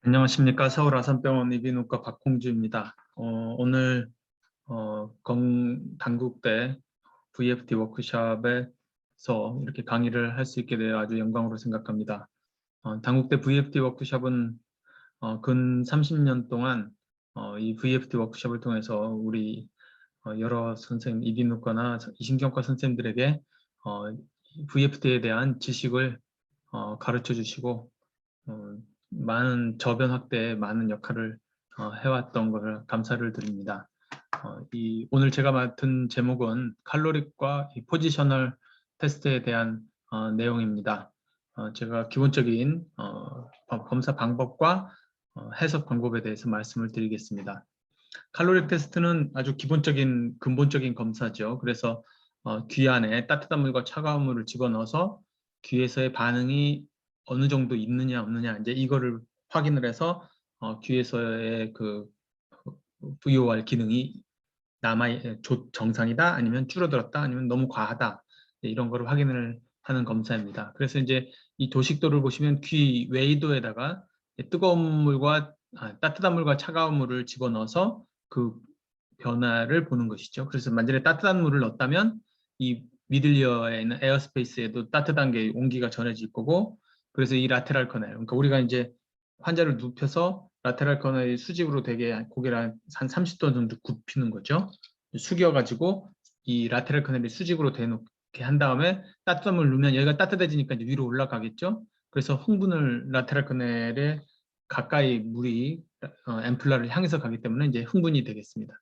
안녕하십니까. 서울 아산병원 이비인후과 박홍주입니다. 오늘 당국대 VFD 워크숍에서 이렇게 강의를 할 수 있게 되어 아주 영광으로 생각합니다. 당국대 VFD 워크숍은 근 30년 동안 이 VFD 워크숍을 통해서 우리 여러 선생님, 이비인후과나 이신경과 선생님들에게 VFD에 대한 지식을 가르쳐 주시고 많은 저변 확대에 많은 역할을 해왔던 것을 감사를 드립니다. 오늘 제가 맡은 제목은 칼로릭과 이 포지셔널 테스트에 대한 내용입니다. 제가 기본적인 검사 방법과 해석 방법에 대해서 말씀을 드리겠습니다. 칼로릭 테스트는 아주 기본적인 근본적인 검사죠. 그래서 귀 안에 따뜻한 물과 차가운 물을 집어넣어서 귀에서의 반응이 어느 정도 있느냐 없느냐 이제 이거를 확인을 해서 귀에서의 그 VOR 기능이 정상이다 아니면 줄어들었다 아니면 너무 과하다 이런 거를 확인을 하는 검사입니다. 그래서 이제 이 도식도를 보시면 귀 외이도에다가 뜨거운 물과 따뜻한 물과 차가운 물을 집어넣어서 그 변화를 보는 것이죠. 그래서 만약에 따뜻한 물을 넣었다면 이 미들리어에 있는 에어스페이스에도 따뜻한 게 온기가 전해질 거고, 그래서 이 라테랄 커넬, 그러니까 우리가 이제 환자를 눕혀서 라테랄 커넬이 수직으로 되게 고개를 한 30도 정도 굽히는 거죠. 숙여가지고 이 라테랄 커넬이 수직으로 대놓게 한 다음에 따뜻한 물을 넣으면 여기가 따뜻해지니까 이제 위로 올라가겠죠. 그래서 흥분을 라테랄 커넬에 가까이 물이 앰플라를 향해서 가기 때문에 이제 흥분이 되겠습니다.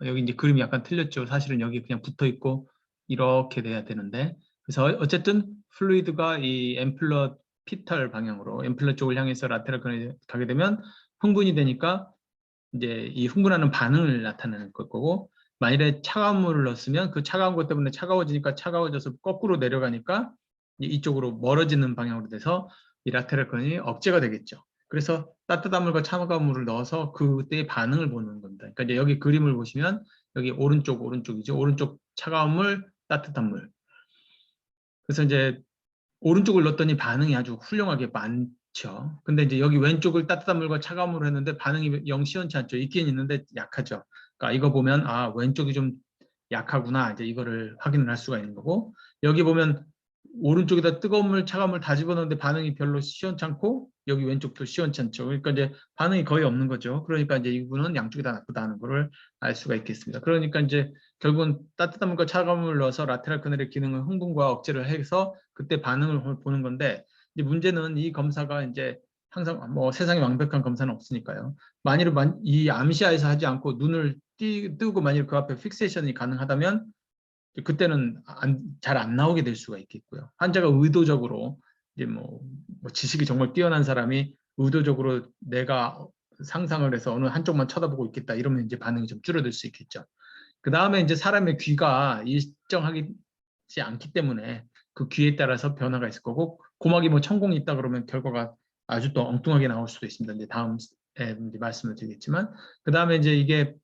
여기 이제 그림이 약간 틀렸죠. 사실은 여기 그냥 붙어 있고 이렇게 돼야 되는데, 그래서 어쨌든 플루이드가 이 앰플러 피탈 방향으로 앰플러 쪽을 향해서 라테랄 커넬에 가게 되면 흥분이 되니까 이제 이 흥분하는 반응을 나타내는 거고, 만일에 차가운 물을 넣었으면 그 차가운 것 때문에 차가워지니까 차가워져서 거꾸로 내려가니까 이쪽으로 멀어지는 방향으로 돼서 이 라테랄 커넬이 억제가 되겠죠. 그래서 따뜻한 물과 차가운 물을 넣어서 그때의 반응을 보는 겁니다. 그러니까 이제 여기 그림을 보시면 여기 오른쪽이죠. 오른쪽 차가운 물, 따뜻한 물. 그래서 이제 오른쪽을 넣었더니 반응이 아주 훌륭하게 많죠. 근데 이제 여기 왼쪽을 따뜻한 물과 차가운 물을 했는데 반응이 영 시원치 않죠. 있긴 있는데 약하죠. 그러니까 이거 보면 왼쪽이 좀 약하구나. 이제 이거를 확인을 할 수가 있는 거고, 여기 보면 오른쪽에다 뜨거운 물, 차가운 물 다 집어넣는데 반응이 별로 시원찮고 여기 왼쪽도 시원찮죠. 그러니까 이제 반응이 거의 없는 거죠. 그러니까 이제 이분은 양쪽이 다 나쁘다는 거를 알 수가 있겠습니다. 그러니까 이제 결국은 따뜻한 물과 차가운 물을 넣어서 라테랄 커넬의 기능을 흥분과 억제를 해서 그때 반응을 보는 건데, 이제 문제는 이 검사가 이제 항상 뭐 세상에 완벽한 검사는 없으니까요. 만일 이 암시야에서 하지 않고 눈을 뜨고 만일 그 앞에 픽세이션이 가능하다면 그때는 잘 안 나오게 될 수가 있겠고요. 환자가 의도적으로 이제 뭐 지식이 정말 뛰어난 사람이 의도적으로 내가 상상을 해서 어느 한쪽만 쳐다보고 있겠다 이러면 이제 반응이 좀 줄어들 수 있겠죠. 그 다음에 이제 사람의 귀가 일정하지 않기 때문에 그 귀에 따라서 변화가 있을 거고, 고막이 뭐 천공이 있다 그러면 결과가 아주 또 엉뚱하게 나올 수도 있습니다. 이제 다음에 이제 말씀을 드리겠지만, 그 다음에 이제 이게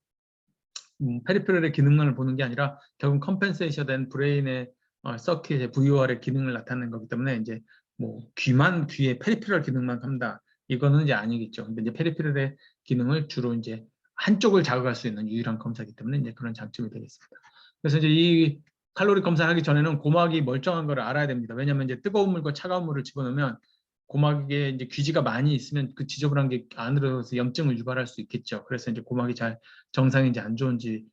페리페럴의 기능만을 보는 게 아니라 결국 컴펜세이션 된 브레인의 서킷의 VOR의 기능을 나타내는 거기 때문에 이제 뭐 귀의 페리페럴 기능만 한다, 이거는 이제 아니겠죠. 근데 이제 페리페럴의 기능을 주로 이제 한쪽을 자극할 수 있는 유일한 검사이기 때문에 이제 그런 장점이 되겠습니다. 그래서 이제 이 칼로리 검사하기 전에는 고막이 멀쩡한 걸 알아야 됩니다. 왜냐하면 이제 뜨거운 물과 차가운 물을 집어넣으면 고막에 이제 귀지가 많이 있으면 그 지저분한 게 안으로 들어서 염증을 유발할 수 있겠죠. 그래서 이제 고막이 잘 정상인지 안 좋은지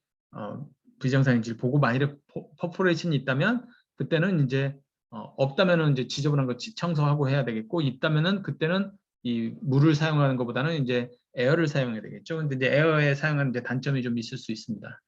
비정상인지 보고, 만일에 퍼포레이션이 있다면 그때는 이제 없다면은 이제 지저분한 거 청소하고 해야 되겠고, 있다면은 그때는 이 물을 사용하는 것보다는 이제 에어를 사용해야 되겠죠. 근데 이제 에어에 사용하는 이제 단점이 좀 있을 수 있습니다.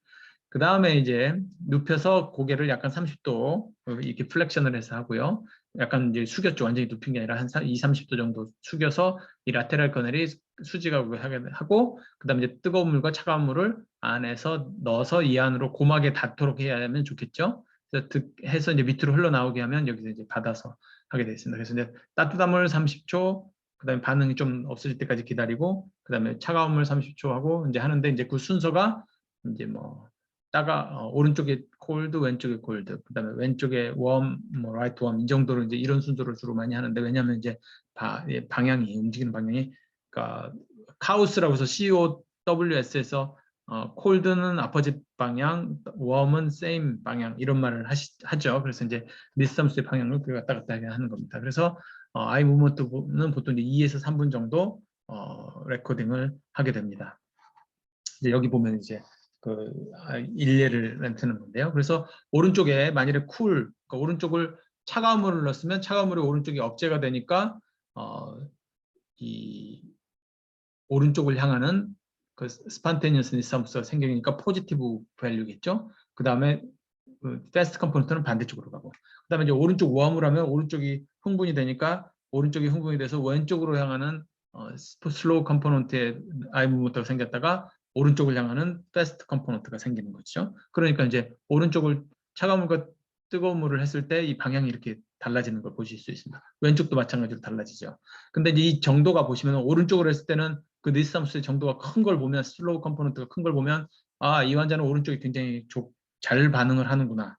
그 다음에 이제 눕혀서 고개를 약간 30도 이렇게 플렉션을 해서 하고요. 약간 이제 숙였죠. 완전히 눕힌 게 아니라 한 2, 30도 정도 숙여서 이 라테랄 커넬이 수직하게 하고, 그 다음에 이제 뜨거운 물과 차가운 물을 안에서 넣어서 이 안으로 고막에 닿도록 해야 하면 좋겠죠. 그래서 해서 이제 밑으로 흘러나오게 하면 여기서 이제 받아서 하게 되어 있습니다. 그래서 이제 따뜻한 물 30초, 그 다음에 반응이 좀 없어질 때까지 기다리고, 그 다음에 차가운 물 30초 하고 이제 하는데, 이제 그 순서가 이제 뭐 오른쪽에 콜드, 왼쪽에 콜드, 그다음에 왼쪽에 웜, 뭐 라이트 웜, 이 정도로 이제 이런 순서로 주로 많이 하는데, 왜냐하면 이제 방향이 움직이는 방향이 그러니까 카우스라고 해서 COWS에서 콜드는 아퍼짓 방향, 웜은 세임 방향 이런 말을 하죠. 그래서 이제 리스탐스의 방향을 왔다 갔다 하는 겁니다. 그래서 아이 무브먼트는 보통 이제 2에서 3분 정도 레코딩을 하게 됩니다. 이제 여기 보면 이제 그 일례를 나타내는 건데요. 그래서 오른쪽에 만일에 그러니까 오른쪽을 차가운 물을 넣었으면 차가운 물이 오른쪽이 억제가 되니까 이 오른쪽을 향하는 그 스판테니어스 니스함수가 생기니까 포지티브 밸류겠죠. 그 다음에 패스트 컴포넌트는 반대쪽으로 가고, 그 다음에 이제 오른쪽 웜을 하면 오른쪽이 흥분이 되니까 오른쪽이 흥분이 돼서 왼쪽으로 향하는 슬로우 컴포넌트의 아이 무브먼트가 생겼다가 오른쪽을 향하는 패스트 컴포넌트가 생기는 거죠. 그러니까 이제 오른쪽을 차가운 물과 뜨거운 물을 했을 때 이 방향이 이렇게 달라지는 걸 보실 수 있습니다. 왼쪽도 마찬가지로 달라지죠. 근데 이제 이 정도가 보시면 오른쪽으로 했을 때는 그 니스함수의 정도가 큰 걸 보면, 슬로우 컴포넌트가 큰 걸 보면 이 환자는 오른쪽이 굉장히 잘 반응을 하는구나.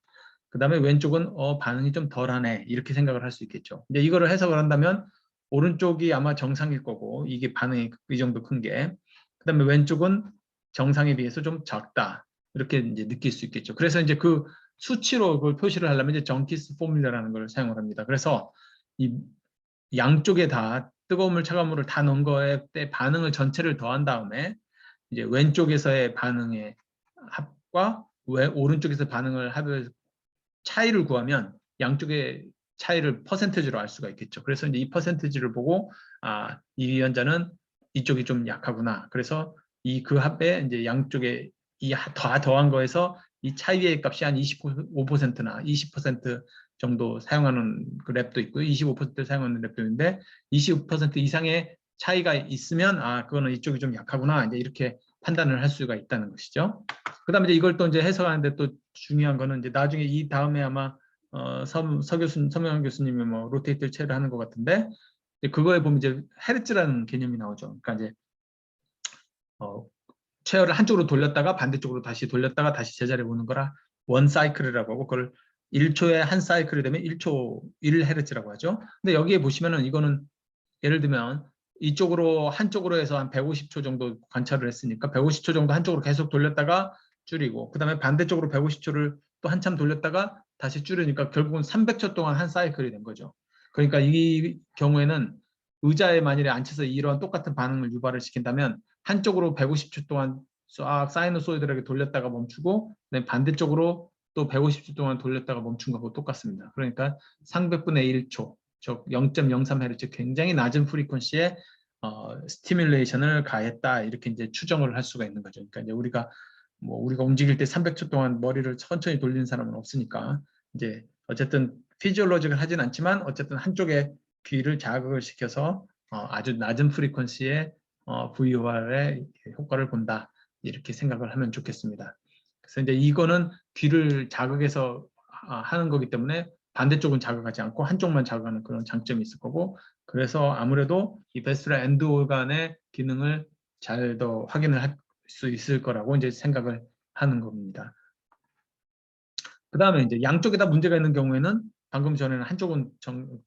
그 다음에 왼쪽은 반응이 좀 덜하네 이렇게 생각을 할 수 있겠죠. 근데 이거를 해석을 한다면 오른쪽이 아마 정상일 거고 이게 반응이 이 정도 큰 게, 그 다음에 왼쪽은 정상에 비해서 좀 작다 이렇게 이제 느낄 수 있겠죠. 그래서 이제 그 수치로 그걸 표시를 하려면 이제 정키스 포뮬러라는 걸 사용을 합니다. 그래서 이 양쪽에 다 뜨거운 물, 차가운 물을 다 넣은 거에 때 반응을 전체를 더한 다음에 이제 왼쪽에서의 반응의 합과 오른쪽에서 반응을 합의 차이를 구하면 양쪽의 차이를 퍼센테이지로 알 수가 있겠죠. 그래서 이제 이 퍼센테이지를 보고 이 유전자는 이쪽이 좀 약하구나. 그래서 그 합에 이제 양쪽에 다 더한 거에서 이 차이의 값이 한 25%나 20% 정도 사용하는 그 랩도 있고요. 25% 사용하는 랩도 있는데 25% 이상의 차이가 있으면 그거는 이쪽이 좀 약하구나. 이제 이렇게 판단을 할 수가 있다는 것이죠. 그다음에 이제 이걸 또 이제 해석하는데 또 중요한 거는 이제 나중에 이 다음에 아마 서명환 교수님이 뭐 로테이트 체를 하는 것 같은데 그거에 보면 이제 헤르츠라는 개념이 나오죠. 그러니까 이제 체어를 한쪽으로 돌렸다가 반대쪽으로 다시 돌렸다가 다시 제자리에 오는 거라 원 사이클이라고 하고, 그걸 1초에 한 사이클이 되면 1초 1헤르츠라고 하죠. 근데 여기에 보시면은 이거는 예를 들면 이쪽으로 한쪽으로 해서 한 150초 정도 관찰을 했으니까 150초 정도 한쪽으로 계속 돌렸다가 줄이고, 그 다음에 반대쪽으로 150초를 또 한참 돌렸다가 다시 줄이니까 결국은 300초 동안 한 사이클이 된 거죠. 그러니까 이 경우에는 의자에 만일에 앉혀서 이런 똑같은 반응을 유발을 시킨다면 한쪽으로 150초 동안 싹 사이노소이드하게 돌렸다가 멈추고, 반대쪽으로 또 150초 동안 돌렸다가 멈춘 거하고 똑같습니다. 그러니까 300분의 1초, 즉 0.03Hz 굉장히 낮은 프리퀀시에 스티뮬레이션을 가했다 이렇게 이제 추정을 할 수가 있는 거죠. 그러니까 이제 우리가 움직일 때 300초 동안 머리를 천천히 돌리는 사람은 없으니까 이제 어쨌든 피지올로직을 하진 않지만 어쨌든 한쪽에 귀를 자극을 시켜서 아주 낮은 프리퀀시의 VOR의 효과를 본다 이렇게 생각을 하면 좋겠습니다. 그래서 이제 이거는 귀를 자극해서 하는 거기 때문에 반대쪽은 자극하지 않고 한쪽만 자극하는 그런 장점이 있을 거고, 그래서 아무래도 이 베스트라 엔드 오간의 기능을 잘 더 확인을 할 수 있을 거라고 이제 생각을 하는 겁니다. 그 다음에 이제 양쪽에 다 문제가 있는 경우에는 방금 전에는 한쪽은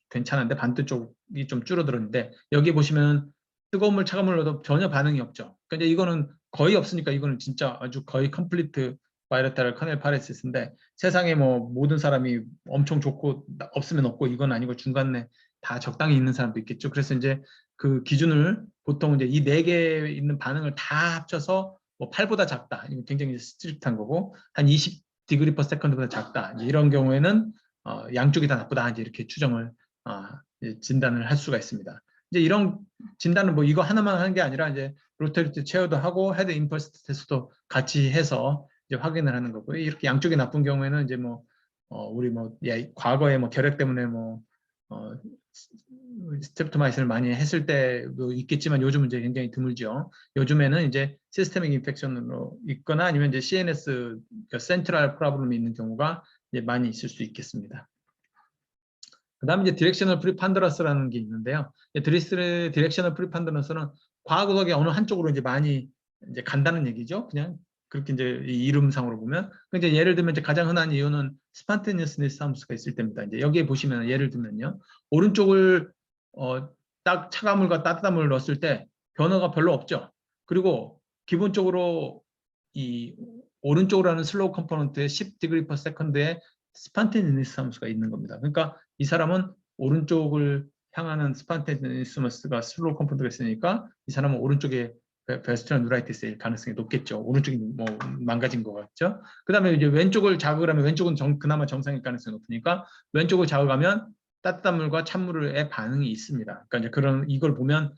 괜찮은데 반대쪽이 좀 줄어들었는데 여기 보시면 뜨거운 물, 차가운 물 넣어도 전혀 반응이 없죠. 그러니까 이제 이거는 거의 없으니까 이거는 진짜 아주 거의 컴플리트 바이러탈 커넬 파레시스인데 세상에 뭐 모든 사람이 엄청 좋고 없으면 없고 이건 아니고 중간에 다 적당히 있는 사람도 있겠죠. 그래서 이제 그 기준을 보통 이제 이 네 개 있는 반응을 다 합쳐서 뭐 8보다 작다. 이거 굉장히 스트릭트한 거고 한 20 디그리 퍼 세컨드보다 작다. 이런 경우에는 양쪽이 다 나쁘다. 이제 이렇게 추정을 이제 진단을 할 수가 있습니다. 이제 이런 진단은 뭐 이거 하나만 하는 게 아니라 이제 로테이트 체어도 하고 헤드 임펄스 테스트도 같이 해서 이제 확인을 하는 거고요. 이렇게 양쪽이 나쁜 경우에는 이제 뭐 우리 뭐 과거에 뭐 결핵 때문에 뭐 스트եպ토마이신을 많이 했을 때도 있겠지만 요즘은 이제 굉장히 드물죠. 요즘에는 이제 시스테믹 인펙션으로 있거나 아니면 이제 CNS 그러니까 센트럴 프로블럼이 있는 경우가 이제 많이 있을 수 있겠습니다. 그다음에 이제 디렉셔널 프리판더런스라는 게 있는데요. 디렉셔널 프리판더런스는 과거에 어느 한쪽으로 이제 많이 이제 간다는 얘기죠. 그냥 그렇게 이제 이 이름상으로 보면. 이제 예를 들면 이제 가장 흔한 이유는 스판테니어스 니스함수가 있을 때입니다. 이제 여기에 보시면 예를 들면요, 오른쪽을 딱 차가운 물과 따뜻한 물을 넣었을 때 변화가 별로 없죠. 그리고 기본적으로 이 오른쪽으로 하는 슬로우 컴포넌트에 10 degree per second의 스판테니니스 함수가 있는 겁니다. 그러니까 이 사람은 오른쪽을 향하는 스판테니스머스가 슬로우 컴포넌트가 있으니까 이 사람은 오른쪽에 베스트나 누라이티스일 가능성이 높겠죠. 오른쪽이 뭐 망가진 것 같죠. 그 다음에 이제 왼쪽을 자극을 하면 왼쪽은 그나마 정상일 가능성이 높으니까 왼쪽을 자극하면 따뜻한 물과 찬물의 반응이 있습니다. 그러니까 이제 그런 이걸 보면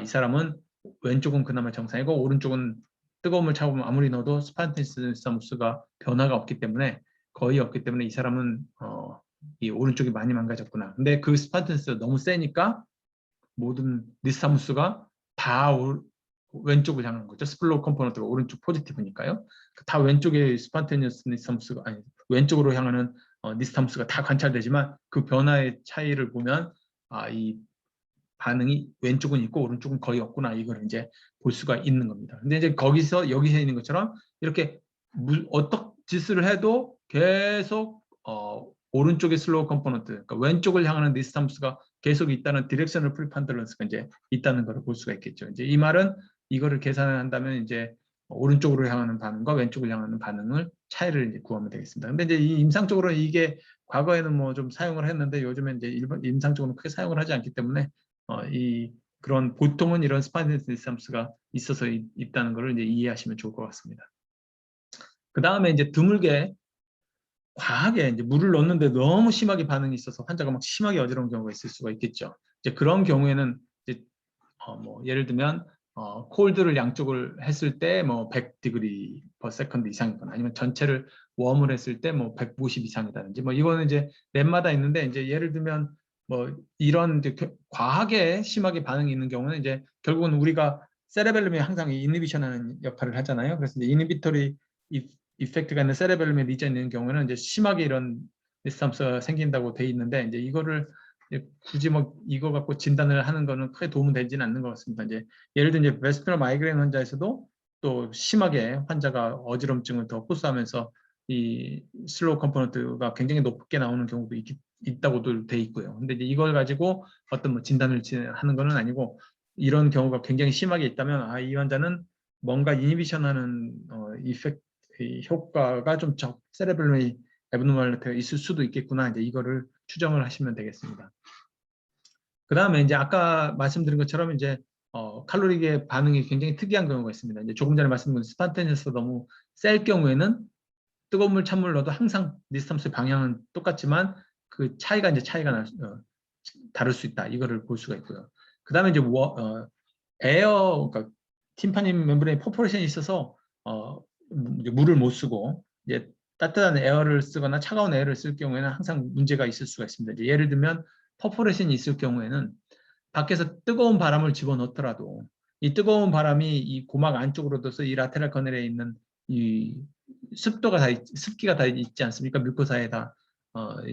이 사람은 왼쪽은 그나마 정상이고 오른쪽은 뜨거운 물 차가운 물 아무리 넣어도 스판테니스머스가 변화가 없기 때문에 거의 없기 때문에 이 사람은 이 오른쪽이 많이 망가졌구나. 근데 그 스판테니스가 너무 세니까 모든 니스타무스가 다 왼쪽을 향하는 거죠. 스플로우 컴포넌트가 오른쪽 포지티브니까요. 다 왼쪽에 스판테니스 니스타무스가 아니 왼쪽으로 향하는 니스타무스가 다 관찰되지만 그 변화의 차이를 보면 이 반응이 왼쪽은 있고 오른쪽은 거의 없구나 이걸 이제 볼 수가 있는 겁니다. 근데 이제 여기서 있는 것처럼 이렇게 어떤 짓을 해도 계속 오른쪽의 슬로우 컴포넌트, 그러니까 왼쪽을 향하는 니스타무스가 계속 있다는 디렉셔널 프리판들런스가 이제 있다는 것을 볼 수가 있겠죠. 이제 이 말은 이거를 계산한다면 이제 오른쪽으로 향하는 반응과 왼쪽을 향하는 반응을 차이를 이제 구하면 되겠습니다. 근데 이제 이 임상적으로 이게 과거에는 뭐 좀 사용을 했는데 요즘에 이제 임상적으로 크게 사용을 하지 않기 때문에 그런 보통은 이런 스판테니스 함수가 있어서 있다는 것을 이제 이해하시면 좋을 것 같습니다. 그 다음에 이제 드물게 과하게 이제 물을 넣는데 너무 심하게 반응이 있어서 환자가 막 심하게 어지러운 경우가 있을 수가 있겠죠. 이제 그런 경우에는 이제 뭐 예를 들면 콜드를 양쪽을 했을 때 뭐 100 degree per second 이상이거나 아니면 전체를 웜을 했을 때 뭐 150 이상이다든지 뭐 이거는 이제 랩마다 있는데 이제 예를 들면 뭐 이런 이제 과하게 심하게 반응이 있는 경우는 이제 결국은 우리가 세레벨름이 항상 이니비션하는 역할을 하잖아요. 그래서 이제 이니비터리 이펙트가 있는 세레벨름에 리전이 있는 경우에는 이제 심하게 이런 리스탐스가 생긴다고 돼 있는데 이제 이거를 굳이 뭐 이거 갖고 진단을 하는 거는 크게 도움은 되지는 않는 것 같습니다. 이제 예를 들면 이제 베스피널 마이그레인 환자에서도 또 심하게 환자가 어지럼증을 더 호소하면서 이 슬로우 컴포넌트가 굉장히 높게 나오는 경우도 있다고도 돼 있고요. 근데 이제 이걸 가지고 어떤 뭐 진단을 하는 거는 아니고 이런 경우가 굉장히 심하게 있다면 이 환자는 뭔가 이니비션하는 이펙트 효과가 좀 세레벨럼이 에브노멀리티가 있을 수도 있겠구나. 이제 이거를 추정을 하시면 되겠습니다. 그 다음에 이제 아까 말씀드린 것처럼 이제 칼로리계 반응이 굉장히 특이한 경우가 있습니다. 이제 조금 전에 말씀드린 스판테니스 너무 셀 경우에는 뜨거운 물, 찬물 넣어도 항상 니스탐스의 방향은 똑같지만 그 차이가 다를 수 있다. 이거를 볼 수가 있고요. 그 다음에 이제 그러니까 팀파닌 멤브레인 퍼포레이션이 있어서 물을 못 쓰고 이제 따뜻한 에어를 쓰거나 차가운 에어를 쓸 경우에는 항상 문제가 있을 수가 있습니다. 이제 예를 들면 퍼포레이션이 있을 경우에는 밖에서 뜨거운 바람을 집어넣더라도 이 뜨거운 바람이 이 고막 안쪽으로 둬서 이 라테랄 커넬에 있는 이 습기가 다 있지 않습니까? 뮤코사에 다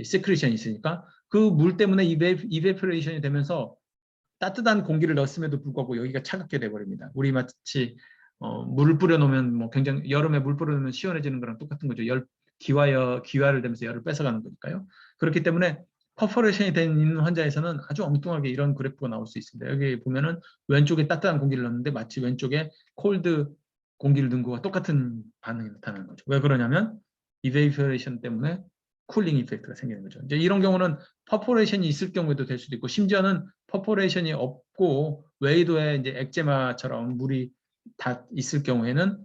시크리션이 있으니까 그 물 때문에 이베프레이션이 되면서 따뜻한 공기를 넣었음에도 불구하고 여기가 차갑게 돼버립니다. 우리 마치 물을 뿌려놓으면 뭐 굉장히 여름에 물 뿌려놓으면 시원해지는 거랑 똑같은 거죠. 기화를 되면서 열을 뺏어가는 거니까요. 그렇기 때문에 퍼포레이션이 된 있는 환자에서는 아주 엉뚱하게 이런 그래프가 나올 수 있습니다. 여기 보면은 왼쪽에 따뜻한 공기를 넣는데 마치 왼쪽에 콜드 공기를 넣은 것과 똑같은 반응이 나타나는 거죠. 왜 그러냐면 이베이퍼레이션 때문에 쿨링 이펙트가 생기는 거죠. 이제 이런 경우는 퍼포레이션이 있을 경우에도 될 수도 있고 심지어는 퍼포레이션이 없고 웨이도에 이제 엑제마처럼 물이 다 있을 경우에는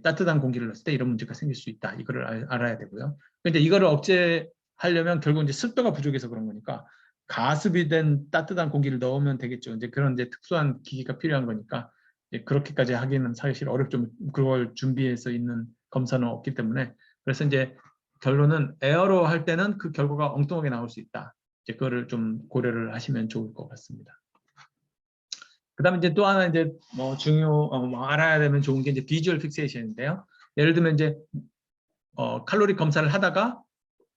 따뜻한 공기를 넣었을 때 이런 문제가 생길 수 있다. 이거를 알아야 되고요. 그런데 이거를 억제하려면 결국 이제 습도가 부족해서 그런 거니까 가습이 된 따뜻한 공기를 넣으면 되겠죠. 이제 그런 이제 특수한 기기가 필요한 거니까 그렇게까지 하기는 사실 어렵죠. 그걸 준비해서 있는 검사는 없기 때문에 그래서 이제 결론은 에어로 할 때는 그 결과가 엉뚱하게 나올 수 있다. 이제 그거를 좀 고려를 하시면 좋을 것 같습니다. 그다음에 이제 또 하나 이제 뭐 알아야 되면 좋은 게 이제 비주얼 픽세이션인데요. 예를 들면 이제 칼로리 검사를 하다가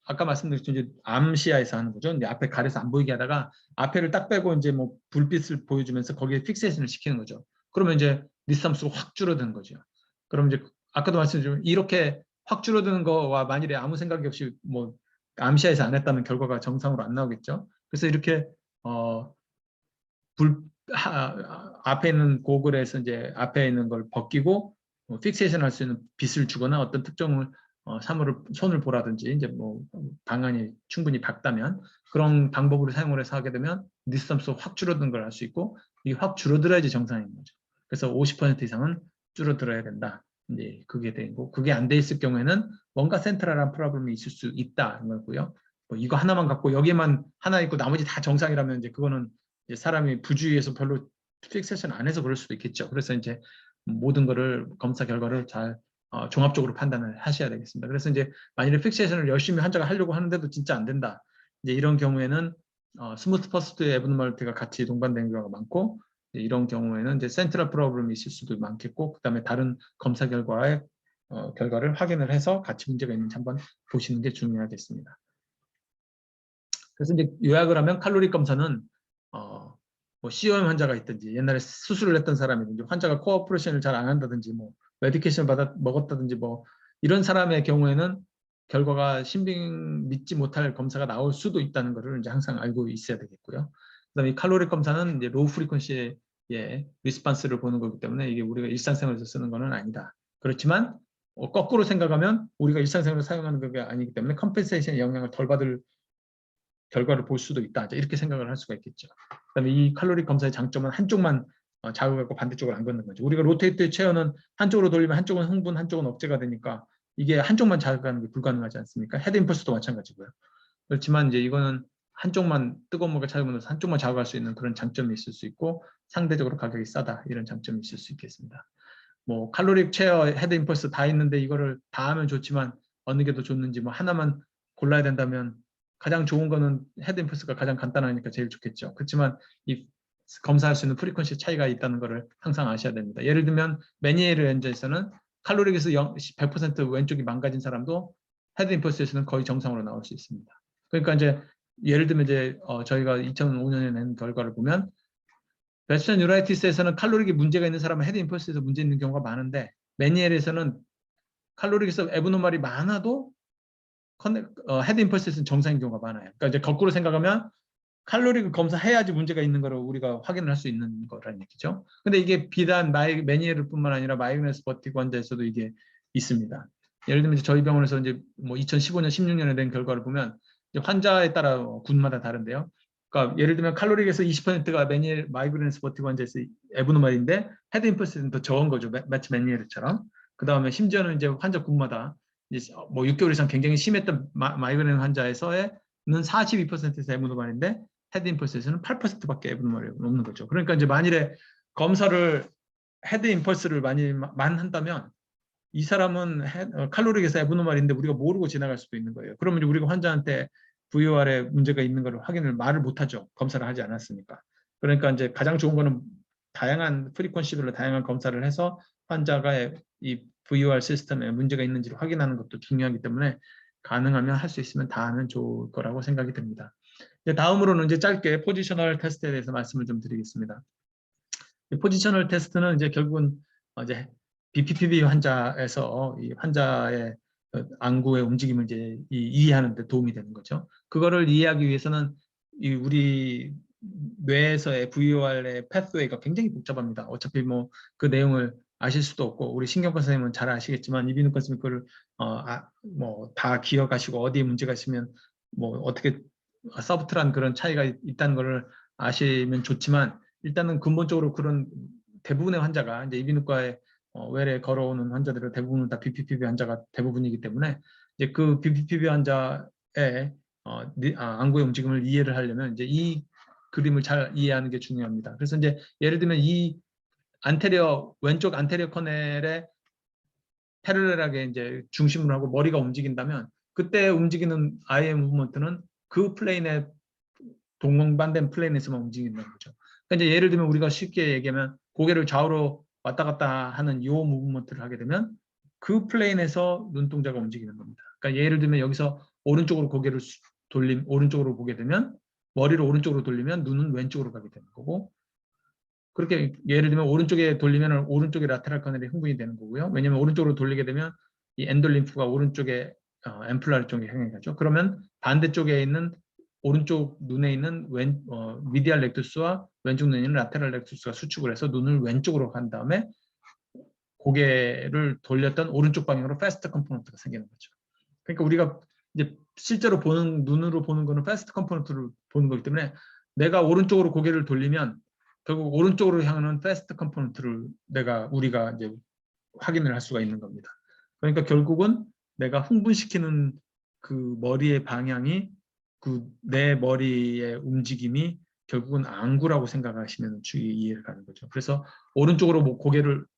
아까 말씀드렸죠 이제 암시야에서 하는 거죠. 이제 앞에 가려서 안 보이게 하다가 앞에를 딱 빼고 이제 뭐 불빛을 보여주면서 거기에 픽세이션을 시키는 거죠. 그러면 이제 니스탐수가 확 줄어드는 거죠. 그럼 이제 아까도 말씀드린 이렇게 확 줄어드는 거와 만일에 아무 생각이 없이 뭐 암시야에서 안 했다면 결과가 정상으로 안 나오겠죠. 그래서 이렇게 앞에 있는 고글에서 이제 앞에 있는 걸 벗기고 픽세이션 할 수 있는 빛을 주거나 어떤 특정을 사물을 손을 보라든지 이제 뭐 방안이 충분히 밝다면 그런 방법으로 사용을 해서 하게 되면 디스턴스가 확 줄어든 걸 알 수 있고 이게 확 줄어들어야지 정상인 거죠. 그래서 50% 이상은 줄어들어야 된다. 이제 그게 되고 그게 안 돼 있을 경우에는 뭔가 센트럴한 프로블럼이 있을 수 있다 는 거고요. 뭐 이거 하나만 갖고 여기만 하나 있고 나머지 다 정상이라면 이제 그거는 이제 사람이 부주의해서 별로 픽세이션 안 해서 그럴 수도 있겠죠. 그래서 이제 모든 거를 검사 결과를 잘 종합적으로 판단을 하셔야 되겠습니다. 그래서 이제 만일에 픽세이션을 열심히 환자가 하려고 하는데도 진짜 안 된다. 이제 이런 경우에는 스무스 퍼스트 에브노멀티가 같이 동반되는 경우가 많고 이런 경우에는 이제 센트럴 프로블럼이 있을 수도 많겠고 그다음에 다른 검사 결과의 결과를 확인을 해서 같이 문제가 있는지 한번 보시는 게 중요하겠습니다. 그래서 이제 요약을 하면 칼로리 검사는 뭐 COM 환자가 있든지 옛날에 수술을 했던 사람이든지 환자가 코어퍼레이션을 잘 안 한다든지 뭐 메디케이션 먹었다든지 뭐 이런 사람의 경우에는 결과가 신빙 믿지 못할 검사가 나올 수도 있다는 것을 이제 항상 알고 있어야 되겠고요. 그다음에 이 칼로리 검사는 이제 로우 프리퀀시의 리스판스를 보는 거기 때문에 이게 우리가 일상생활에서 쓰는 거는 아니다. 그렇지만 거꾸로 생각하면 우리가 일상생활에서 사용하는 게 아니기 때문에 컴펜세이션의 영향을 덜 받을 결과를 볼 수도 있다. 이렇게 생각을 할 수가 있겠죠. 그다음에 이 칼로리 검사의 장점은 한쪽만 자극하고 반대쪽을 안 걷는 거죠. 우리가 로테이트 체어는 한쪽으로 돌리면 한쪽은 흥분, 한쪽은 억제가 되니까 이게 한쪽만 자극하는 게 불가능하지 않습니까? 헤드 임펄스도 마찬가지고요. 그렇지만 이제 이거는 한쪽만 뜨거운 물과 차가운 물에서 한쪽만 자극할 수 있는 그런 장점이 있을 수 있고 상대적으로 가격이 싸다 이런 장점이 있을 수 있겠습니다. 뭐 칼로리 체어, 헤드 임펄스 다 있는데 이거를 다 하면 좋지만 어느 게 더 좋는지 뭐 하나만 골라야 된다면 가장 좋은 거는 헤드 임펄스가 가장 간단하니까 제일 좋겠죠. 그렇지만 이 검사할 수 있는 프리퀀시 차이가 있다는 것을 항상 아셔야 됩니다. 예를 들면 매니에르 렌즈에서는 칼로릭에서 100% 왼쪽이 망가진 사람도 헤드 임펄스에서는 거의 정상으로 나올 수 있습니다. 그러니까 이제 예를 들면 이제 저희가 2005년에 낸 결과를 보면 베스천 유라이티스에서는 칼로릭이 문제가 있는 사람은 헤드 임펄스에서 문제 있는 경우가 많은데 매니엘에서는 칼로릭에서 에브노말이 많아도 헤드 임펄스에서는 정상인 경우가 많아요. 그러니까 이제 거꾸로 생각하면 칼로리 검사해야지 문제가 있는 거를 우리가 확인을 할 수 있는 거라는 얘기죠. 근데 이게 비단 매니에르뿐만 아니라 마이그네스 버티고 환자에서도 이게 있습니다. 예를 들면 저희 병원에서 이제 뭐 2015년, 16년에 낸 결과를 보면 환자에 따라 군마다 다른데요. 그러니까 예를 들면 칼로릭에서 20%가 마이그네스 버티고 환자에서 에브노말인데 헤드 임펄스는 더 적은 거죠. 마치 매니에르처럼. 그 다음에 심지어는 이제 환자 군마다 뭐 6개월 이상 굉장히 심했던 마이그레인 환자에서는 42%에서 에브노말인데 헤드 임펄스에서는 8%밖에 에브노말이 없는 거죠. 그러니까 이제 만일에 검사를 헤드 임펄스를 많이 한다면 이 사람은 칼로릭에서 에브노말인데 우리가 모르고 지나갈 수도 있는 거예요. 그러면 우리가 환자한테 VOR에 문제가 있는 걸 말을 못하죠. 검사를 하지 않았으니까. 그러니까 이제 가장 좋은 거는 다양한 프리퀀시별로 다양한 검사를 해서 환자가 이 VOR 시스템에 문제가 있는지를 확인하는 것도 중요하기 때문에 가능하면 할 수 있으면 다 하면 좋을 거라고 생각이 듭니다. 다음으로는 이제 짧게 포지셔널 테스트에 대해서 말씀을 좀 드리겠습니다. 포지셔널 테스트는 이제 결국은 이제 BPPV 환자에서 이 환자의 안구의 움직임을 이제 이해하는 데 도움이 되는 거죠. 그거를 이해하기 위해서는 우리 뇌에서의 VOR의 패스웨이가 굉장히 복잡합니다. 어차피 뭐 그 내용을 아실 수도 없고 우리 신경과 선생님은 잘 아시겠지만 이비인후과 선생님 그걸 뭐 다 기억하시고 어디에 문제가 있으면 뭐 어떻게 서브트란 그런 차이가 있다는 것을 아시면 좋지만 일단은 근본적으로 그런 대부분의 환자가 이제 이비인후과에 외래 걸어오는 환자들은 대부분은 다 BPPV 환자가 대부분이기 때문에 이제 그 BPPV 환자의 안구의 움직임을 이해를 하려면 이제 이 그림을 잘 이해하는 게 중요합니다. 그래서 이제 예를 들면 이 왼쪽 안테리어 커넬에 패러렐하게 이제 중심으로 하고 머리가 움직인다면 그때 움직이는 아이의 무브먼트는 그 플레인의 동반된 플레인에서만 움직인다는 거죠. 그러니까 이제 예를 들면 우리가 쉽게 얘기하면 고개를 좌우로 왔다 갔다 하는 이 무브먼트를 하게 되면 그 플레인에서 눈동자가 움직이는 겁니다. 그러니까 예를 들면 여기서 오른쪽으로 고개를 오른쪽으로 보게 되면 머리를 오른쪽으로 돌리면 눈은 왼쪽으로 가게 되는 거고 그렇게 예를 들면 오른쪽에 돌리면 오른쪽에 라테랄 커넬이 흥분이 되는 거고요. 왜냐하면 오른쪽으로 돌리게 되면 이 엔돌림프가 오른쪽에 앰플라리 쪽에 향해 가죠. 그러면 반대쪽에 있는 오른쪽 눈에 있는 미디알 렉투스와 왼쪽 눈에 있는 라테랄 렉투스가 수축을 해서 눈을 왼쪽으로 간 다음에 고개를 돌렸던 오른쪽 방향으로 패스트 컴포넌트가 생기는 거죠. 그러니까 우리가 이제 실제로 눈으로 보는 거는 패스트 컴포넌트를 보는 거기 때문에 내가 오른쪽으로 고개를 돌리면 결국 오른쪽으로 향하는 패스트 컴포넌트를 우리가 이제 확인을 할 수가 있는 겁니다. 그러니까 결국은 내가 흥분시키는 그 머리의 방향이 내 머리의 움직임이 결국은 안구라고 생각하시면 이해가 가는 거죠. 그래서 오른쪽으로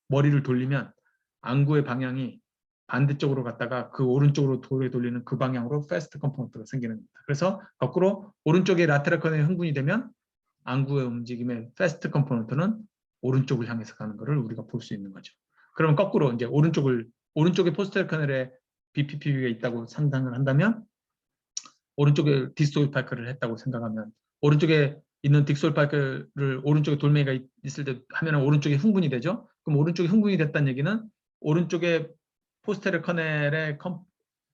머리를 돌리면 안구의 방향이 반대쪽으로 갔다가 그 오른쪽으로 돌리는 그 방향으로 패스트 컴포넌트가 생기는 겁니다. 그래서 거꾸로 오른쪽에 라테럴 커넥이 흥분이 되면 안구의 움직임의 패스트 컴포넌트는 오른쪽을 향해서 가는 것을 우리가 볼 수 있는 거죠. 그러면 거꾸로 이제 오른쪽에 포스테리어 커넬에 BPPV가 있다고 상상을 한다면 오른쪽에 딕솔 팔크를 했다고 생각하면 오른쪽에 있는 딕솔 팔크를 오른쪽에 돌멩이가 있을 때 하면 오른쪽에 흥분이 되죠. 그럼 오른쪽에 흥분이 됐다는 얘기는 오른쪽에 포스테리어 커넬의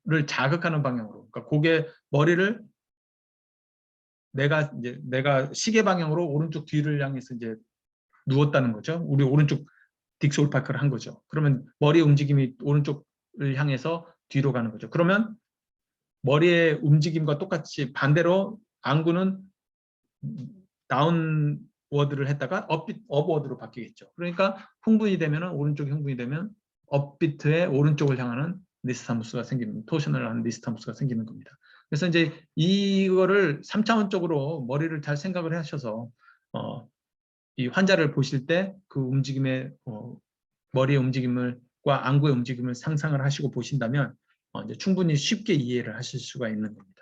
를 자극하는 방향으로, 그러니까 머리를 내가 시계 방향으로 오른쪽 뒤를 향해서 이제 누웠다는 거죠. 우리 오른쪽 딕솔 파크를 한 거죠. 그러면 머리의 움직임이 오른쪽을 향해서 뒤로 가는 거죠. 그러면 머리의 움직임과 똑같이 반대로 안구는 다운워드를 했다가 업워드로 바뀌겠죠. 그러니까 오른쪽이 흥분이 되면 업비트의 오른쪽을 향하는 니스타무스가 생기는, 토션을 하는 니스타무스가 생기는 겁니다. 그래서 이제 이거를 3차원적으로 머리를 잘 생각을 하셔서 이 환자를 보실 때 그 머리의 움직임과 안구의 움직임을 상상을 하시고 보신다면 이제 충분히 쉽게 이해를 하실 수가 있는 겁니다.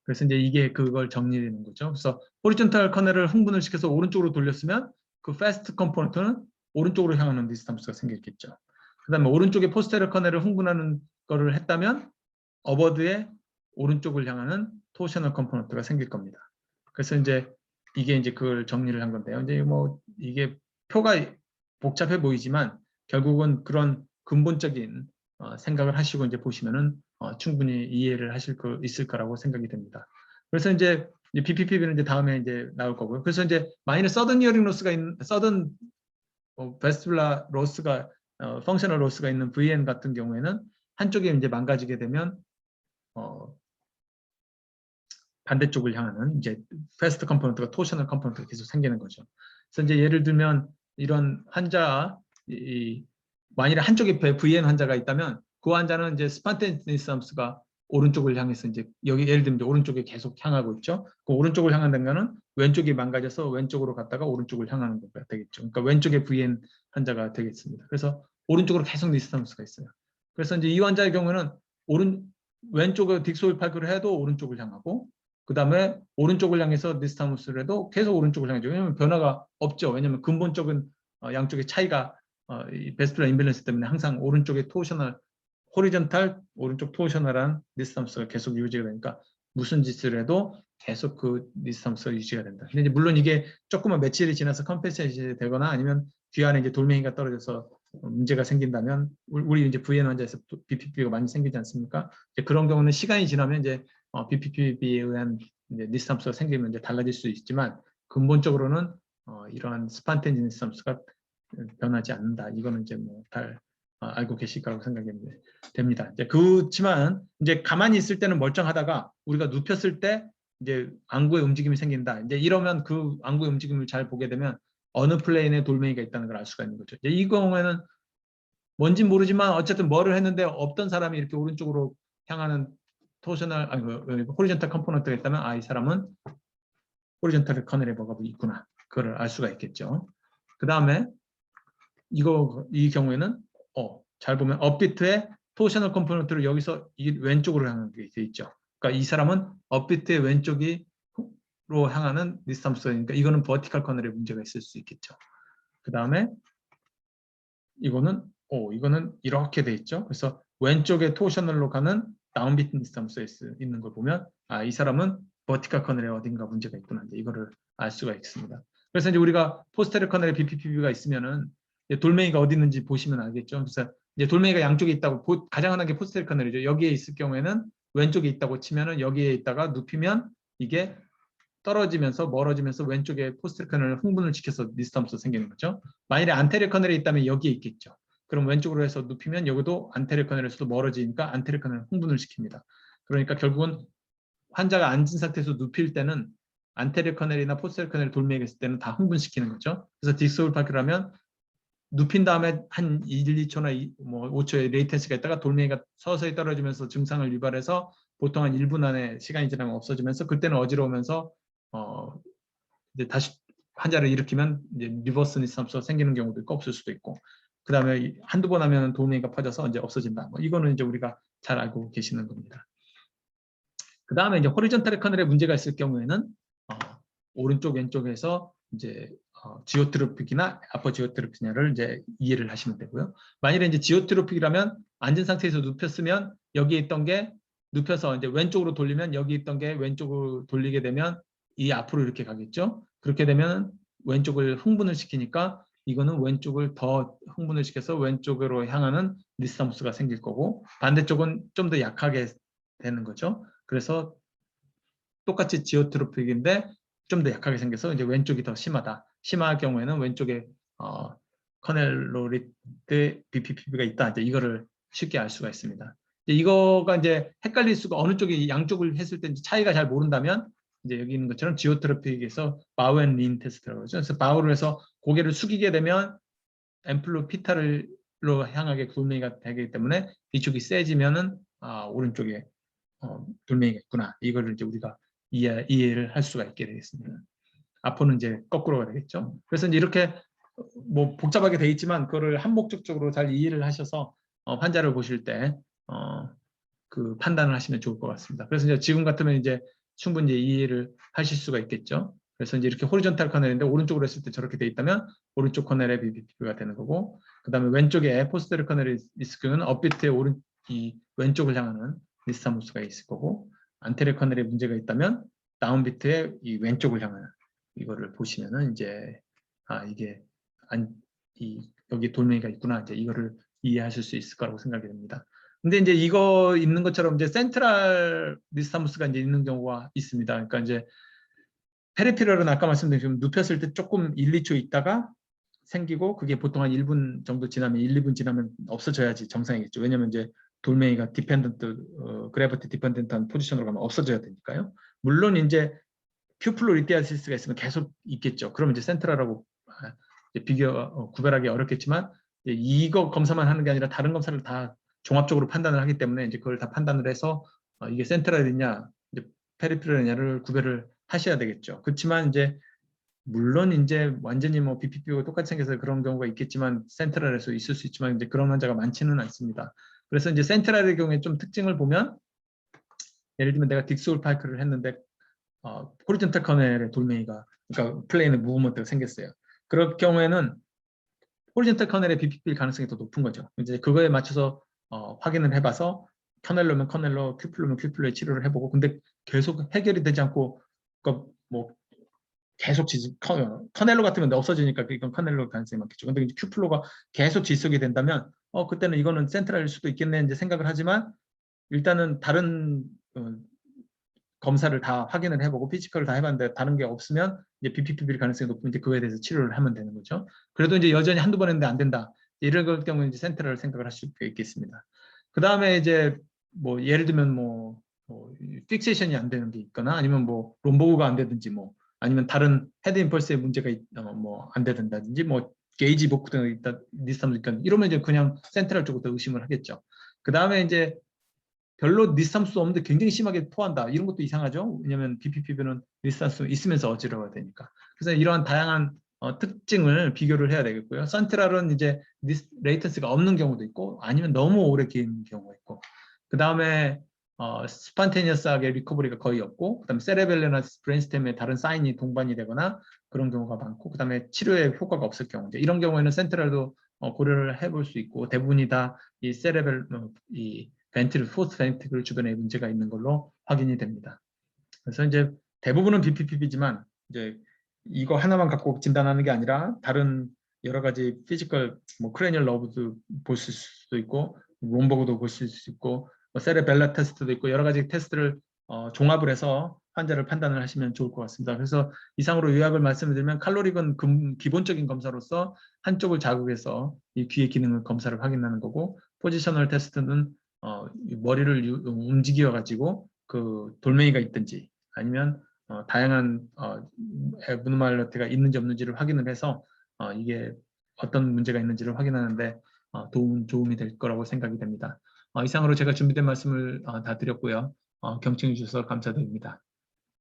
그래서 이제 이게 그걸 정리되는 거죠. 그래서 호리존탈 커넬을 흥분을 시켜서 오른쪽으로 돌렸으면 그 패스트 컴포넌트는 오른쪽으로 향하는 디스턴스가 생겼겠죠. 그다음에 오른쪽에 포스테리어 커넬을 흥분하는 거를 했다면 어버드의 오른쪽을 향하는 토셔널 컴포넌트가 생길 겁니다. 그래서 이게 그걸 정리를 한 건데요. 이제 이게 표가 복잡해 보이지만 결국은 그런 근본적인 생각을 하시고 이제 보시면은 충분히 이해를 하실 있을 거라고 생각이 됩니다. 그래서 이제 BPPV는 이제 다음에 이제 나올 거고요. 그래서 이제 마이너 서든 히어링 로스가 있는 서든 베스티뷸라 로스가 펑셔널 로스가 있는 VN 같은 경우에는 한쪽이 이제 망가지게 되면 반대쪽을 향하는 이제 패스트 컴포넌트가 토셔널 컴포넌트가 계속 생기는 거죠. 그래서 이제 예를 들면 이런 환자 만일에 한쪽에 VN 환자가 있다면 그 환자는 이제 스판테니스함스가 오른쪽을 향해서 이제 여기 예를 들면 이제 오른쪽에 계속 향하고 있죠. 그 오른쪽을 향하는 거는 왼쪽이 망가져서 왼쪽으로 갔다가 오른쪽을 향하는 거가 되겠죠. 그러니까 왼쪽에 VN 환자가 되겠습니다. 그래서 오른쪽으로 계속 니스타무스가 있어요. 그래서 이제 이 환자의 경우는 왼쪽에 딕소일 팔크를 해도 오른쪽을 향하고 그 다음에 오른쪽을 향해서 니스타무스를 해도 계속 오른쪽을 향하죠. 왜냐하면 변화가 없죠. 왜냐하면 근본적인 양쪽의 차이가 이 베스트라 임밸런스 때문에 항상 오른쪽의 토셔널, 호리전탈, 오른쪽 토셔널한 니스타무스가 계속 유지가 되니까 무슨 짓을 해도 계속 그 니스타무스가 유지가 된다. 근데 이제 물론 이게 조금만 며칠이 지나서 컴pen세이션이 되거나 아니면 뒤 안에 이제 돌멩이가 떨어져서 문제가 생긴다면 우리 이제 VN 환자에서 BPP가 많이 생기지 않습니까? 이제 그런 경우는 시간이 지나면 이제 BPP에 의한 니스타무스가 생기면 이제 달라질 수 있지만 근본적으로는 이러한 스판텐진 니스타무스가 변하지 않는다. 이거는 이제 잘 알고 계실 거라고 생각이 됩니다. 이제 그렇지만 이제 가만히 있을 때는 멀쩡하다가 우리가 눕혔을 때 이제 안구의 움직임이 생긴다. 이제 이러면 그 안구의 움직임을 잘 보게 되면 어느 플레인에 돌멩이가 있다는 걸 알 수가 있는 거죠. 이제 이 경우에는 뭔진 모르지만 어쨌든 뭐를 했는데 없던 사람이 이렇게 오른쪽으로 향하는 호리전탈 컴포넌트가 있다면 이 사람은 호리전탈 커넬에 뭐가 있구나. 그걸 알 수가 있겠죠. 그 다음에 이 경우에는 잘 보면 업비트의 토셔널 컴포넌트를 여기서 왼쪽으로 향하는 게 돼 있죠. 그러니까 이 사람은 업비트의 왼쪽으로 향하는 니스타무스니까 이거는 버티컬 커넬에 문제가 있을 수 있겠죠. 그 다음에 이거는 이렇게 돼 있죠. 그래서 왼쪽에 토셔널로 가는 다운비트 니스타무스에 있는 걸 보면 이 사람은 버티컬 커넬에 어딘가 문제가 있구나. 이거를 알 수가 있습니다. 그래서 이제 우리가 포스테리어 커넬에 BPPV가 있으면은 돌멩이가 어디 있는지 보시면 알겠죠. 그래서 이제 돌멩이가 양쪽에 있다고 가장 흔한 게 포스테리어 커넬이죠. 여기에 있을 경우에는 왼쪽에 있다고 치면은 여기에 있다가 눕히면 이게 떨어지면서 멀어지면서 왼쪽에 포스테리어 커넬을 흥분을 시켜서 니스타무스가 생기는 거죠. 만일에 안테리어 커넬이 있다면 여기에 있겠죠. 그럼 왼쪽으로 해서 눕히면 여기도 안테리어 커넬에서도 멀어지니까 안테리어 커넬을 흥분을 시킵니다. 그러니까 결국은 환자가 앉은 상태에서 눕힐 때는 안테리어 커넬이나 포스테리어 커넬 돌멩이가 있을 때는 다 흥분시키는 거죠. 그래서 딕스홀파크라면 눕힌 다음에 한 1, 2초나 5초의 레이텐시가 있다가 돌멩이가 서서히 떨어지면서 증상을 유발해서 보통 한 1분 안에 시간이 지나면 없어지면서 그때는 어지러우면서 이제 다시 환자를 일으키면 이제 리버스 니스타무스가 생기는 경우도 있고 없을 수도 있고, 그 다음에 한두 번 하면 돌멩이가 퍼져서 이제 없어진다. 이거는 이제 우리가 잘 알고 계시는 겁니다. 그 다음에 이제 호리존탈 커넬에 문제가 있을 경우에는 오른쪽 왼쪽에서 이제 지오트로픽이나 아퍼지오트로픽이냐를 이제 이해를 하시면 되고요. 만일에 이제 지오트로픽이라면 앉은 상태에서 눕혔으면 여기 있던 게 눕혀서 이제 왼쪽으로 돌리면 여기 있던 게 왼쪽으로 돌리게 되면 이 앞으로 이렇게 가겠죠. 그렇게 되면 왼쪽을 흥분을 시키니까 이거는 왼쪽을 더 흥분을 시켜서 왼쪽으로 향하는 니스타무스가 생길 거고, 반대쪽은 좀 더 약하게 되는 거죠. 그래서 똑같이 지오트로픽인데 좀 더 약하게 생겨서 이제 왼쪽이 더 심하다. 심할 경우에는 왼쪽에 커넬로리트 BPPB가 있다. 이제 이거를 쉽게 알 수가 있습니다. 이거가 이제 헷갈릴 수가, 어느 쪽이 양쪽을 했을 때 차이가 잘 모른다면 이제 여기 있는 것처럼 지오트로픽에서 바우 앤 린 테스트라고 하죠. 그래서 바우를 해서 고개를 숙이게 되면 앰플로 피타를로 향하게 돌멩이가 되기 때문에 이쪽이 세지면은 오른쪽에 돌멩이가 있구나. 이거를 이제 우리가 이해를 할 수가 있게 되겠습니다. 앞으로는 이제 거꾸로가 되겠죠. 그래서 이제 이렇게 뭐 복잡하게 돼 있지만 그거를 한목적적으로 잘 이해를 하셔서 환자를 보실 때 그 판단을 하시면 좋을 것 같습니다. 그래서 이제 지금 같으면 이제 충분히 이해를 하실 수가 있겠죠. 그래서 이제 이렇게 호리존탈 커넬인데 오른쪽으로 했을 때 저렇게 돼 있다면 오른쪽 커넬의 BPP가 되는 거고, 그다음에 왼쪽에 포스테리어 커넬이 있을 경우는 업비트의 이 왼쪽을 향하는 니스타무스가 있을 거고, 안테리어 커넬에 문제가 있다면 다운비트의 이 왼쪽을 향하는 이거를 보시면은 이제 이게 여기 돌멩이가 있구나, 이제 이거를 이해하실 수 있을 거라고 생각이 됩니다. 근데 이제 이거 있는 것처럼 이제 센트럴 니스타무스가 이제 있는 경우가 있습니다. 그러니까 이제 페리피럴은 아까 말씀드린 눕혔을 때 조금 1, 2초 있다가 생기고 그게 보통 한 1분 정도 지나면 1, 2분 지나면 없어져야지 정상이겠죠. 왜냐면 이제 돌멩이가 그래비티 디펜던트한 포지션으로 가면 없어져야 되니까요. 물론 이제 큐플로리티아시스가 있으면 계속 있겠죠. 그러면 이제 센트럴하고 구별하기 어렵겠지만 이거 검사만 하는 게 아니라 다른 검사를 다 종합적으로 판단을 하기 때문에 이제 그걸 다 판단을 해서 이게 센트럴이냐 페리피럴이냐를 구별을 하셔야 되겠죠. 그렇지만 이제 물론 이제 완전히 뭐 BPP가 똑같이 생겨서 그런 경우가 있겠지만 센트럴에서 있을 수 있지만 이제 그런 환자가 많지는 않습니다. 그래서 이제 센트럴의 경우에 좀 특징을 보면, 예를 들면 내가 딕스홀파이크를 했는데 호리존탈 커넬의 돌멩이가, 그러니까 플레인의 무브먼트가 생겼어요. 그럴 경우에는 호리존탈 커넬의 BPP일 가능성이 더 높은 거죠. 이제 그거에 맞춰서 확인을 해봐서 커넬로면 커넬로, 큐플로면 큐플로의 치료를 해보고, 근데 계속 해결이 되지 않고 그러니까 뭐 계속 커넬로 같으면 없어지니까 이건 커넬로 가능성이 많겠죠. 근데 이제 큐플로가 계속 지속이 된다면 그때는 이거는 센트럴일 수도 있겠네 이제 생각을 하지만, 일단은 다른 검사를 다 확인을 해보고 피지컬을 다 해봤는데 다른 게 없으면 이제 BPP일 가능성이 높으면 이제 그거에 대해서 치료를 하면 되는 거죠. 그래도 이제 여전히 한두 번 했는데 안 된다, 이럴 경우는 이제 센트럴 생각을 할 수 있겠습니다. 그 다음에 이제 뭐 예를 들면 뭐 픽세이션이 안 되는 게 있거나 아니면 뭐 롬보그가 안 되든지 뭐 아니면 다른 헤드 임펄스에 문제가 뭐 안 되든다든지 뭐 게이지 복구가 있다 니스타무스 있다 이러면 이제 그냥 센트럴 쪽으로 더 의심을 하겠죠. 그 다음에 이제 별로 니스타무스 없는데 굉장히 심하게 토한다, 이런 것도 이상하죠. 왜냐하면 BPPB는 니스타무스 있으면서 어지러워야 되니까. 그래서 이러한 다양한 특징을 비교를 해야 되겠고요. 센트럴은 이제 레이턴스가 없는 경우도 있고 아니면 너무 오래 긴 경우가 있고, 그 다음에 스판테니어스하게 리커버리가 거의 없고, 그 다음에 세레벨레나 브레인스템에 다른 사인이 동반이 되거나 그런 경우가 많고, 그 다음에 치료에 효과가 없을 경우, 이런 경우에는 센트럴도 고려를 해볼 수 있고, 대부분이 다 이 포스트 벤트를 주변에 문제가 있는 걸로 확인이 됩니다. 그래서 이제 대부분은 BPPB지만 이제 이거 하나만 갖고 진단하는 게 아니라 다른 여러 가지 피지컬, 뭐 크레니얼 러브도 볼 수도 있고, 롬버그도 볼 수 있고, 뭐 세레벨라 테스트도 있고, 여러 가지 테스트를 종합을 해서 환자를 판단을 하시면 좋을 것 같습니다. 그래서 이상으로 요약을 말씀드리면 칼로릭은 기본적인 검사로서 한쪽을 자극해서 이 귀의 기능을 검사를 확인하는 거고, 포지셔널 테스트는 이 머리를 움직여 가지고 그 돌멩이가 있든지 아니면 다양한 애브노말리티가 있는지 없는지를 확인을 해서 이게 어떤 문제가 있는지를 확인하는데 도움이 될 거라고 생각이 됩니다. 이상으로 제가 준비된 말씀을 다 드렸고요. 경청해 주셔서 감사드립니다.